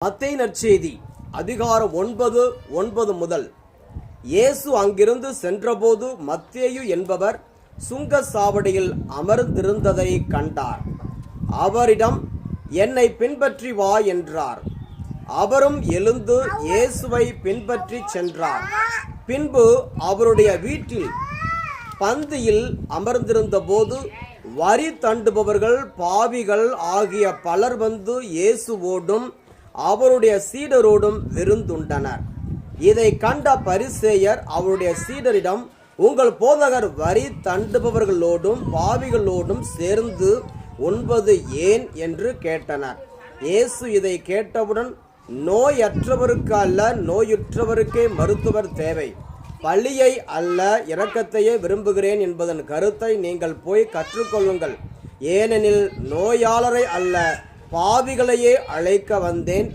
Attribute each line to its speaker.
Speaker 1: மத்தேயு நற்செய்தி அதிகாரம் 9:9 முதல். இயேசு அங்கிருந்து சென்றபோது மத்தேயு என்பவர் சுங்க சாவடியில் அமர்ந்திருந்ததை கண்டார். அவரிடம், என்னை பின்பற்றி வா என்றார். அவரும் எழுந்து இயேசுவை பின்பற்றி சென்றார். பின்பு அவருடைய வீட்டில் பந்தியில் அமர்ந்திருந்த போது வரி தண்டுபவர்கள், பாவிகள் ஆகிய பலர் வந்து இயேசுவோடும் அவருடைய சீடரோடும் விருந்துண்டனர். இதை கண்ட பரிசேயர் அவருடைய சீடரிடம், உங்கள் போதகர் வரி தண்டுபவர்களோடும் பாவிகளோடும் சேர்ந்து உண்பது ஏன் என்று கேட்டனர். இயேசு இதை கேட்டவுடன், நோயற்றவருக்கு அல்ல, நோயுற்றவருக்கே மருத்துவர் தேவை. பழியை அல்ல, இரக்கத்தையே விரும்புகிறேன் என்பதன் கருத்தை நீங்கள் போய் கற்றுக்கொள்ளுங்கள். ஏனெனில் நோயாளரை அல்ல, பாவிகளையே அழைக்க வந்தேன்.